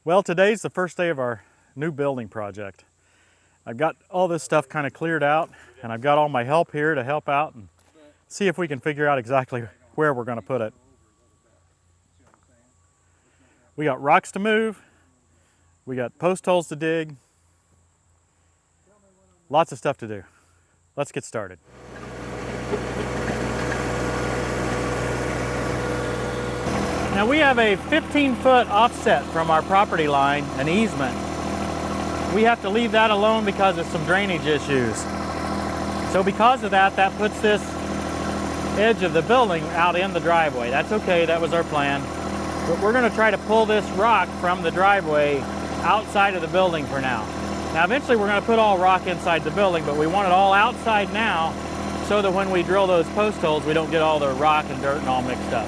Well, today's the first day of our new building project. I've got all this stuff kind of cleared out, and I've got all my help here to help out and see if we can figure out exactly where we're going to put it. We got rocks to move, we got post holes to dig, lots of stuff to do. Let's get started. Now we have a 15-foot offset from our property line, an easement. We have to leave that alone because of some drainage issues. So because of that, that puts this edge of the building out in the driveway. That's okay, that was our plan. But we're gonna try to pull this rock from the driveway outside of the building for now. Now eventually we're gonna put all rock inside the building, but we want it all outside now so that when we drill those post holes, we don't get all the rock and dirt and all mixed up.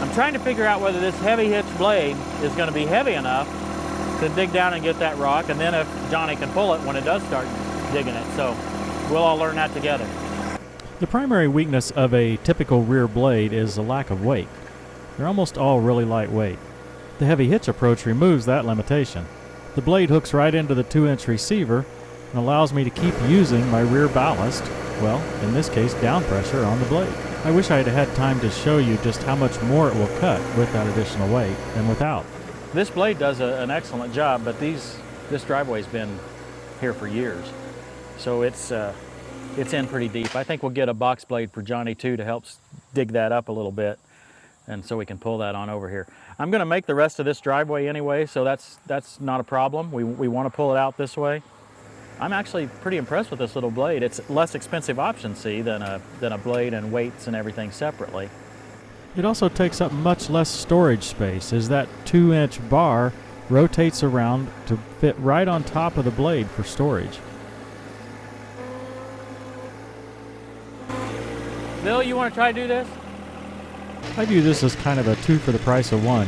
I'm trying to figure out whether this heavy hitch blade is going to be heavy enough to dig down and get that rock, and then if Johnny can pull it when it does start digging it. So we'll all learn that together. The primary weakness of a typical rear blade is a lack of weight. They're almost all really lightweight. The heavy hitch approach removes that limitation. The blade hooks right into the 2-inch receiver and allows me to keep using my rear ballast, well, in this case, down pressure on the blade. I wish I had had time to show you just how much more it will cut with that additional weight than without. This blade does an excellent job, but this driveway's been here for years. So it's in pretty deep. I think we'll get a box blade for Johnny too to help dig that up a little bit, and so we can pull that on over here. I'm gonna make the rest of this driveway anyway, so that's not a problem. We wanna pull it out this way. I'm actually pretty impressed with this little blade. It's a less expensive option, see, than a blade and weights and everything separately. It also takes up much less storage space as that 2-inch bar rotates around to fit right on top of the blade for storage. Bill, you want to try to do this? I view this as kind of a 2 for the price of 1.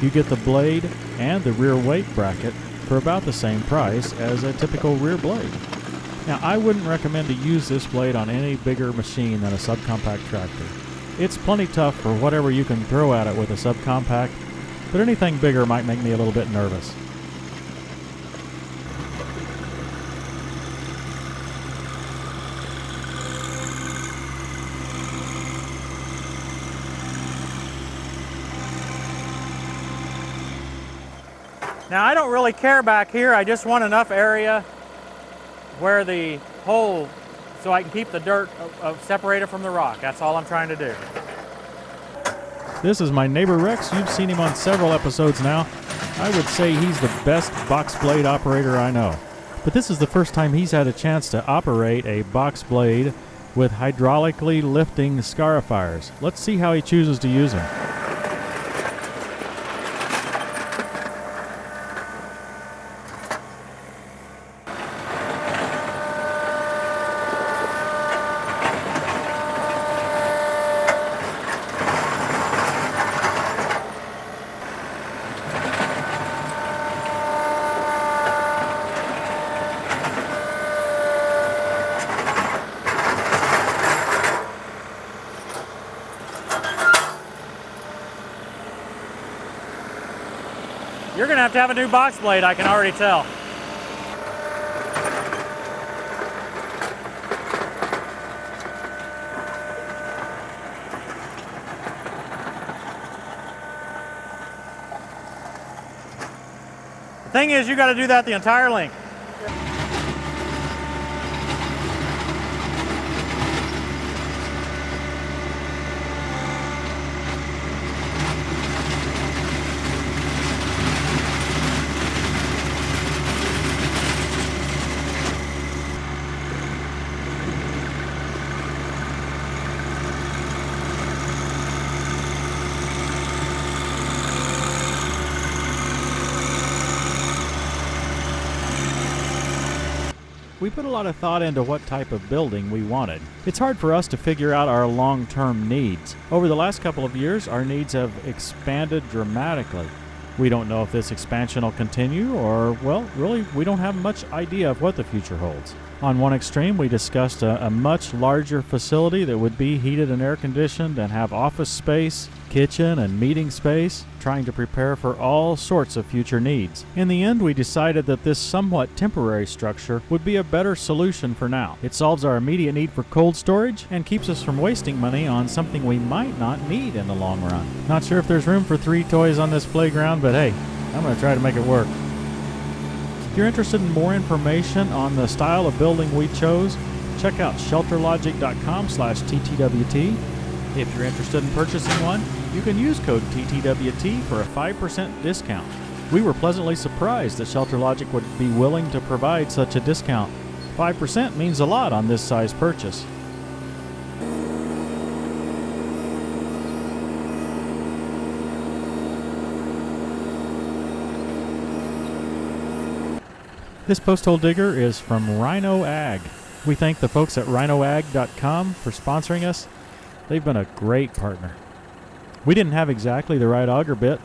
You get the blade and the rear weight bracket for about the same price as a typical rear blade. Now, I wouldn't recommend to use this blade on any bigger machine than a subcompact tractor. It's plenty tough for whatever you can throw at it with a subcompact, but anything bigger might make me a little bit nervous. Now I don't really care back here, I just want enough area where the hole, so I can keep the dirt separated from the rock. That's all I'm trying to do. This is my neighbor Rex. You've seen him on several episodes now. I would say he's the best box blade operator I know. But this is the first time he's had a chance to operate a box blade with hydraulically lifting scarifiers. Let's see how he chooses to use them. You're gonna have a new box blade, I can already tell. The thing is, you gotta do that the entire length. We put a lot of thought into what type of building we wanted. It's hard for us to figure out our long-term needs. Over the last couple of years, our needs have expanded dramatically. We don't know if this expansion will continue or, well, really, we don't have much idea of what the future holds. On one extreme, we discussed a much larger facility that would be heated and air-conditioned and have office space kitchen and meeting space, trying to prepare for all sorts of future needs. In the end, we decided that this somewhat temporary structure would be a better solution for now. It solves our immediate need for cold storage and keeps us from wasting money on something we might not need in the long run. Not sure if there's room for 3 toys on this playground, but hey, I'm going to try to make it work. If you're interested in more information on the style of building we chose, check out ShelterLogic.com/TTWT. If you're interested in purchasing one, you can use code TTWT for a 5% discount. We were pleasantly surprised that ShelterLogic would be willing to provide such a discount. 5% means a lot on this size purchase. This post hole digger is from Rhino Ag. We thank the folks at rhinoag.com for sponsoring us. They've been a great partner. We didn't have exactly the right auger bit,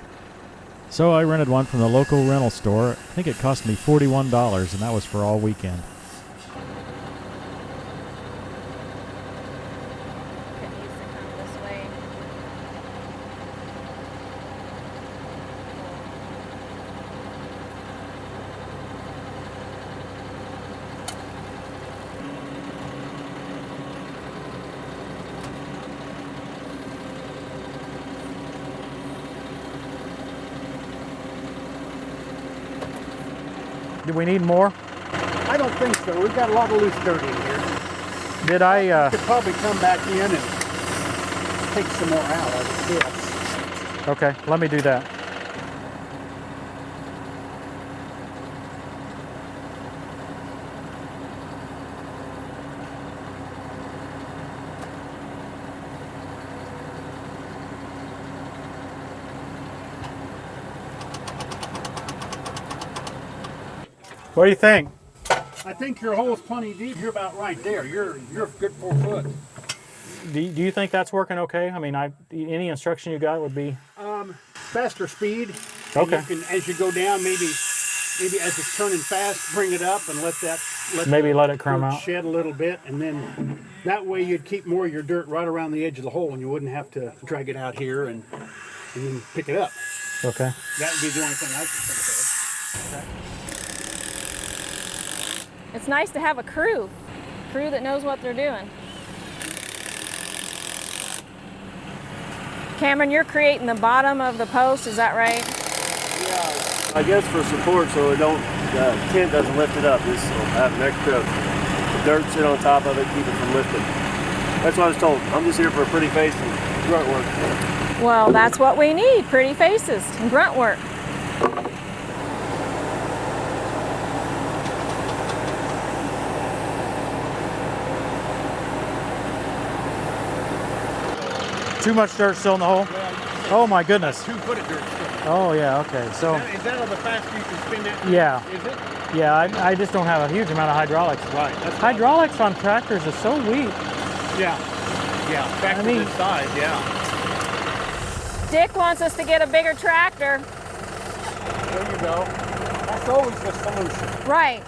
so I rented one from the local rental store. I think it cost me $41, and that was for all weekend. Do we need more? I don't think so. We've got a lot of loose dirt in here. Did I, Could probably come back in and take some more out of this. okay, let me do that. What do you think? I think your hole's plenty deep. You're about right there. You're a good 4 foot. Do you think that's working okay? I mean, any instruction you got would be... Faster speed. Okay. And you can, as you go down, maybe as it's turning fast, bring it up and let it crumb out. Shed a little bit, and then that way you'd keep more of your dirt right around the edge of the hole, and you wouldn't have to drag it out here and then pick it up. Okay. That would be the only thing I could think of. Okay. It's nice to have a crew that knows what they're doing. Cameron, you're creating the bottom of the post, is that right? Yeah, I guess for support so the tent doesn't lift it up. This will have an extra dirt sit on top of it, keep it from lifting. That's what I was told. I'm just here for a pretty face and grunt work. Well, that's what we need, pretty faces and grunt work. Too much dirt still in the hole? Oh my goodness. 2 foot of dirt still. Oh yeah, okay. So Is that the faster you can spin that? yeah. Is it? Yeah, I just don't have a huge amount of hydraulics. Right. Hydraulics on tractors is so weak. Yeah. Yeah. Back to this size, yeah. Dick wants us to get a bigger tractor. There you go. That's always the solution. Right.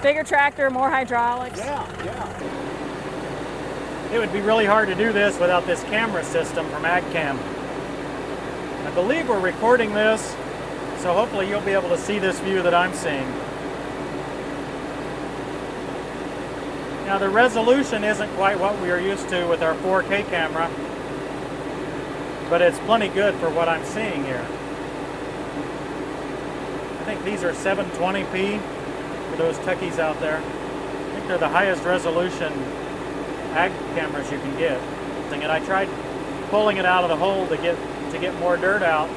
Bigger tractor, more hydraulics. Yeah, yeah. It would be really hard to do this without this camera system from AgCam. I believe we're recording this, so hopefully you'll be able to see this view that I'm seeing. Now the resolution isn't quite what we are used to with our 4K camera, but it's plenty good for what I'm seeing here. I think these are 720p for those techies out there. I think they're the highest resolution ag cameras you can get. And I tried pulling it out of the hole to get more dirt out,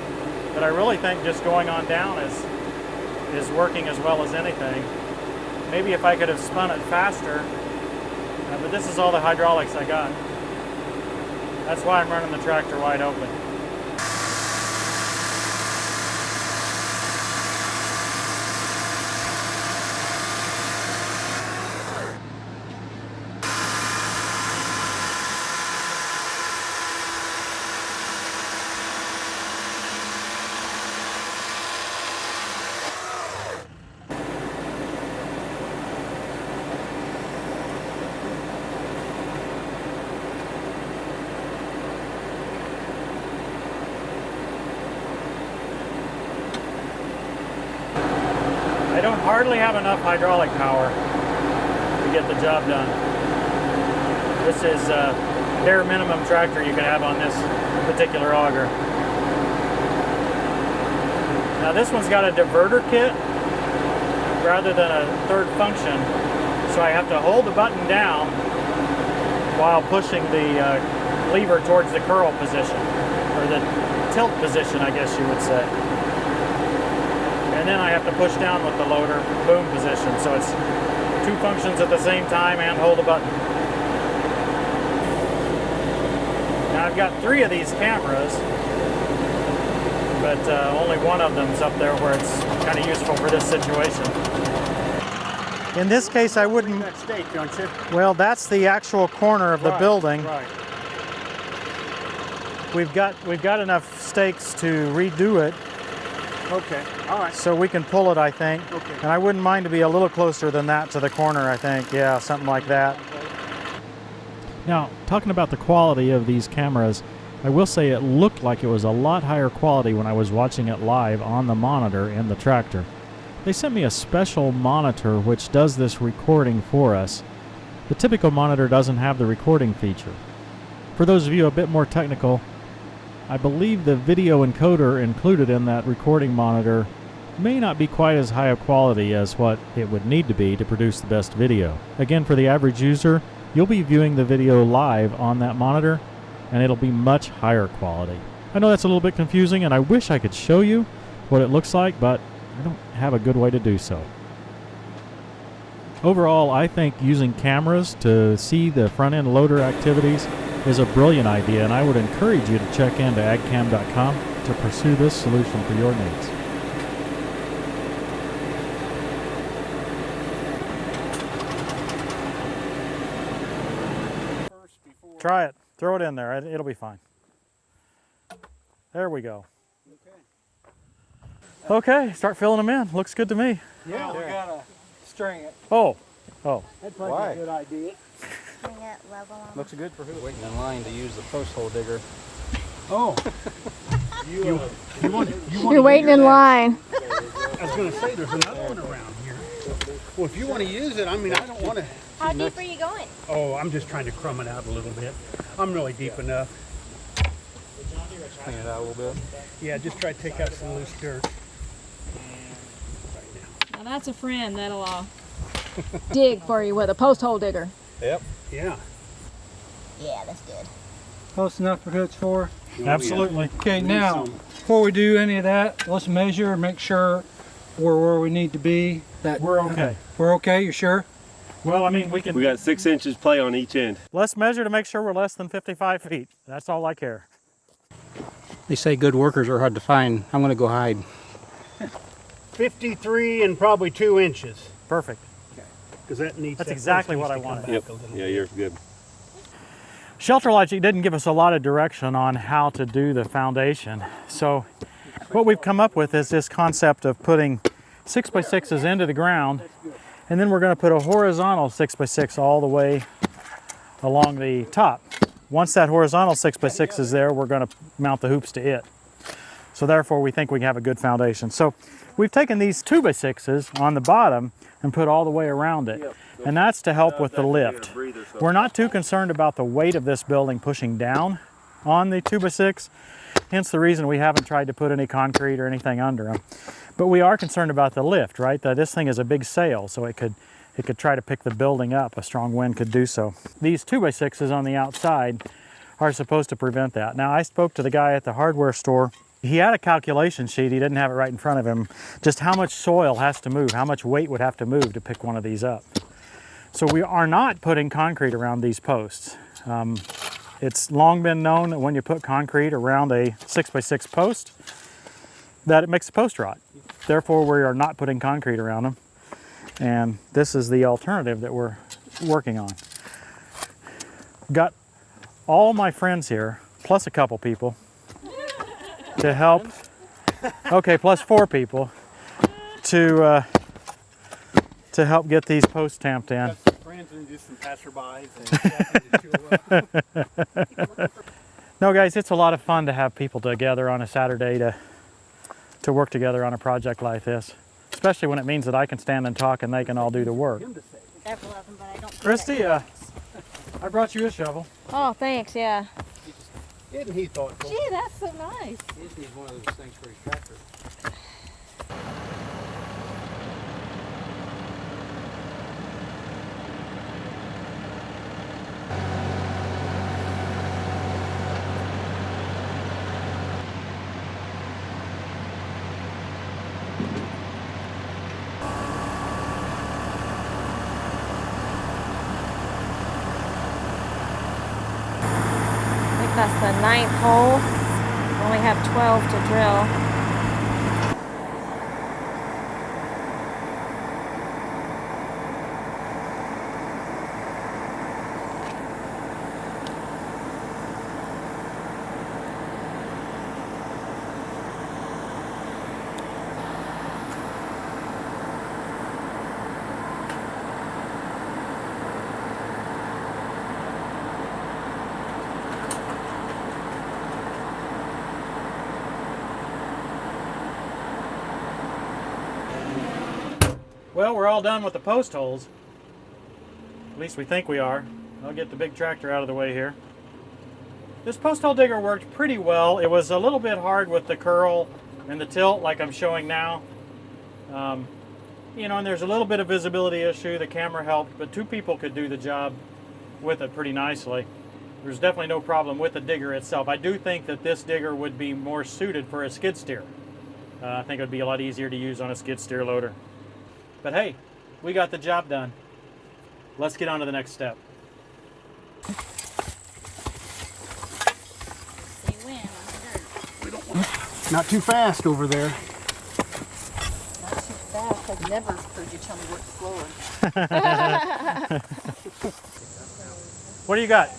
but I really think just going on down is working as well as anything. Maybe if I could have spun it faster, but this is all the hydraulics I got. That's why I'm running the tractor wide open. I don't hardly have enough hydraulic power to get the job done. This is bare minimum tractor you can have on this particular auger. Now this one's got a diverter kit rather than a third function, so I have to hold the button down while pushing the lever towards the curl position, or the tilt position, I guess you would say. And then I have to push down with the loader boom position, so it's two functions at the same time and hold the button. Now I've got 3 of these cameras, but only one of them's up there where it's kind of useful for this situation. In this case, I wouldn't. That stake, don't you? Well, that's the actual corner of the building. Right. We've got enough stakes to redo it, Okay. All right. so we can pull it, I think. Okay. And I wouldn't mind to be a little closer than that to the corner, I think. Yeah, something like that. Now, talking about the quality of these cameras, I will say it looked like it was a lot higher quality when I was watching it live on the monitor in the tractor. They sent me a special monitor which does this recording for us. The typical monitor doesn't have the recording feature. For those of you a bit more technical, I believe the video encoder included in that recording monitor may not be quite as high a quality as what it would need to be to produce the best video. Again, for the average user, you'll be viewing the video live on that monitor, and it'll be much higher quality. I know that's a little bit confusing, and I wish I could show you what it looks like, but I don't have a good way to do so. Overall, I think using cameras to see the front-end loader activities is a brilliant idea, and I would encourage you to check into agcam.com to pursue this solution for your needs. Try it. Throw it in there. It'll be fine. There we go. Okay, start filling them in. Looks good to me. Yeah, we gotta string it. Oh. That's probably a good idea. Bring it level on. Looks good for who? Waiting in line to use the post hole digger. Oh. you want You're waiting in line. I was going to say there's another one around here. Well, if you want to use it, I mean, I don't want to. How deep are you going? Oh, I'm just trying to crumb it out a little bit. I'm really deep enough. Clean it out a little bit. Yeah, just try to take out some loose dirt. Now that's a friend that'll dig for you with a post hole digger. Yep. Yeah. Yeah, that's good. Close enough for who it's for? Absolutely. Okay, now, before we do any of that, let's measure and make sure we're where we need to be. That We're okay. We're okay, you sure? Well, I mean, we can. We got 6 inches play on each end. Let's measure to make sure we're less than 55 feet. That's all I care. They say good workers are hard to find. I'm going to go hide. 53 and probably 2 inches. Perfect. Because that needs. That's that exactly first what I needs to come wanted. back Yep. a little Yeah, bit. you're good. ShelterLogic didn't give us a lot of direction on how to do the foundation. So what we've come up with is this concept of putting 6x6s into the ground, and then we're going to put a horizontal 6x6 all the way along the top. Once that horizontal 6x6 is there, we're going to mount the hoops to it. So therefore we think we have a good foundation. So we've taken these 2x6s on the bottom and put all the way around it. And that's to help with the lift. We're not too concerned about the weight of this building pushing down on the 2x6, hence the reason we haven't tried to put any concrete or anything under them. But we are concerned about the lift, right? That this thing is a big sail, so it could try to pick the building up. A strong wind could do so. These 2x6s on the outside are supposed to prevent that. Now, I spoke to the guy at the hardware store. He had a calculation sheet, he didn't have it right in front of him, just how much soil has to move, how much weight would have to move to pick one of these up. So we are not putting concrete around these posts. It's long been known that when you put concrete around a 6x6 post, that it makes the post rot. Therefore, we are not putting concrete around them. And this is the alternative that we're working on. Got all my friends here, plus a couple people, to help, okay, plus 4 people, to help get these posts tamped in. Got some friends and just some passerbys. And No, guys, it's a lot of fun to have people together on a Saturday to work together on a project like this. especially when it means that I can stand and talk and they can all do the work. Several of them, but I don't think Christy, that I brought you a shovel. Oh, thanks, yeah. Isn't he thoughtful? Gee, that's so nice. He just needs one of those things for his tractor. I think that's the 9th hole. We only have 12 to drill. Well, we're all done with the post holes. At least we think we are. I'll get the big tractor out of the way here. This post hole digger worked pretty well. It was a little bit hard with the curl and the tilt like I'm showing now. You know, and there's a little bit of visibility issue. The camera helped, but 2 people could do the job with it pretty nicely. There's definitely no problem with the digger itself. I do think that this digger would be more suited for a skid steer. I think it would be a lot easier to use on a skid steer loader. But hey, we got the job done. Let's get on to the next step. they win on the dirt. Not too fast over there. Not too fast. I've never heard you tell me work slower. What do you got?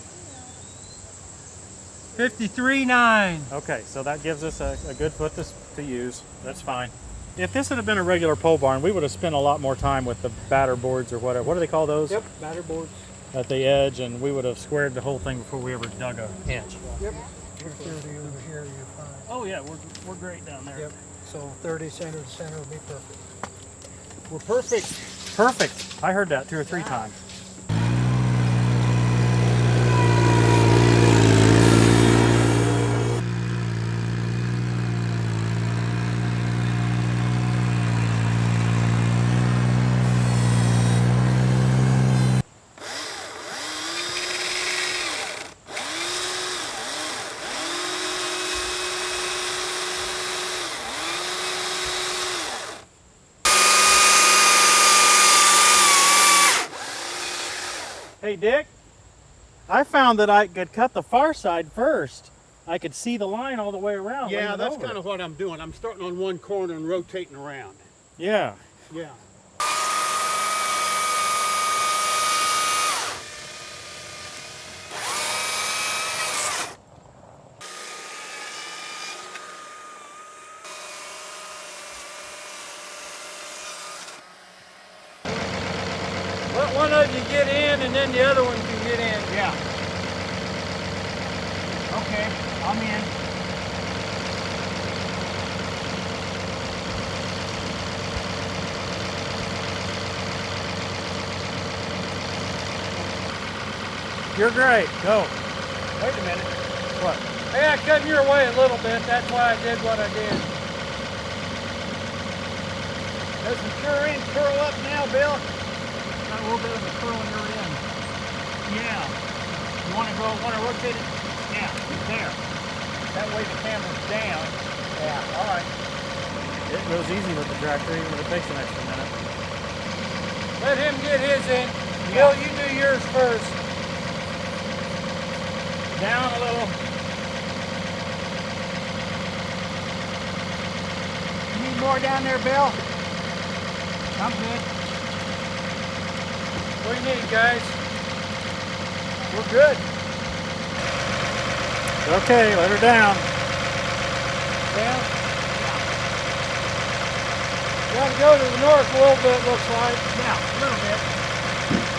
53.9. Okay, so that gives us a good foot to use. That's fine. If this had been a regular pole barn, we would have spent a lot more time with the batter boards or whatever. What do they call those? Yep, batter boards. At the edge, and we would have squared the whole thing before we ever dug a inch. Yep. 30 over here, you're fine. Oh yeah, we're great down there. Yep. So 30 center to center would be perfect. We're perfect. Perfect. I heard that 2 or 3 times. Hey Dick, I found that I could cut the far side first. I could see the line all the way around. Yeah, that's kind of what I'm doing. I'm starting on one corner and rotating around. Yeah. Yeah. Let one of you get in and then the other one can get in. Yeah. Okay, I'm in. You're great. Go. Wait a minute. What? Hey, I cut your way a little bit. That's why I did what I did. Does the sure end curl up now, Bill? Got a little bit of a curl in your end. Yeah. You want to rotate it? Yeah, there. That way the camera's down. Yeah, all right. It goes easy with the tractor, even if it takes an extra minute. Let him get his in. Bill, you do yours first. Down a little. You need more down there, Bill? I'm good. What do you need, guys? We're good. Okay, let her down. Down? Gotta go to the north a little bit, looks like. Yeah, a little bit.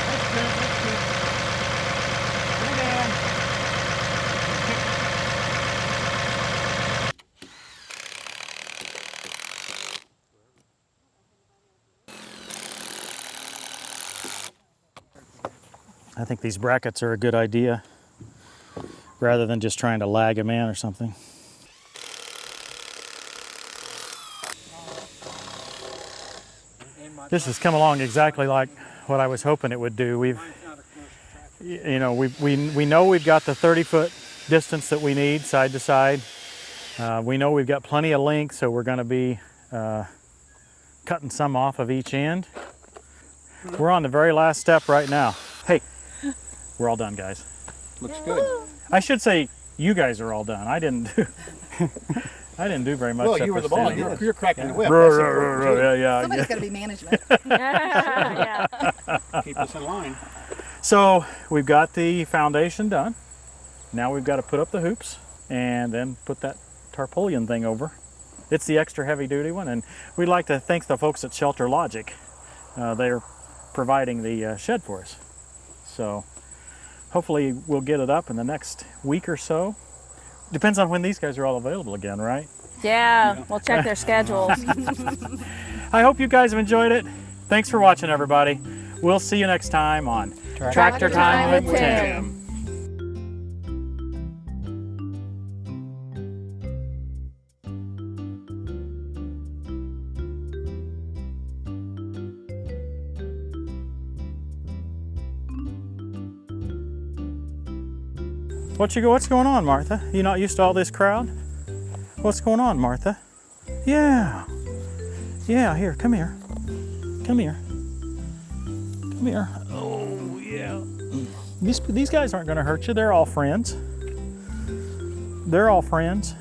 That's good, that's good. Put it down. I think these brackets are a good idea rather than just trying to lag them in or something. This has come along exactly like what I was hoping it would do. We know we've got the 30-foot distance that we need side to side. We know we've got plenty of length, so we're going to be cutting some off of each end. We're on the very last step right now. Hey, we're all done, guys. Looks good. I should say you guys are all done. I didn't do very much. Well, you were the boss. You're cracking the whip. Yeah. Somebody's got to be management. Yeah. Keep us in line. So we've got the foundation done. Now we've got to put up the hoops and then put that tarpaulin thing over. It's the extra heavy duty one, and we'd like to thank the folks at ShelterLogic. They're providing the shed for us. So hopefully we'll get it up in the next week or so. Depends on when these guys are all available again, right? Yeah, we'll check their schedules. I hope you guys have enjoyed it. Thanks for watching, everybody. We'll see you next time on Tractor Time with Tim. What's going on, Martha? You not used to all this crowd? What's going on, Martha? Yeah, here, come here. Come here. Come here. Oh, yeah. These guys aren't gonna hurt you. They're all friends. They're all friends.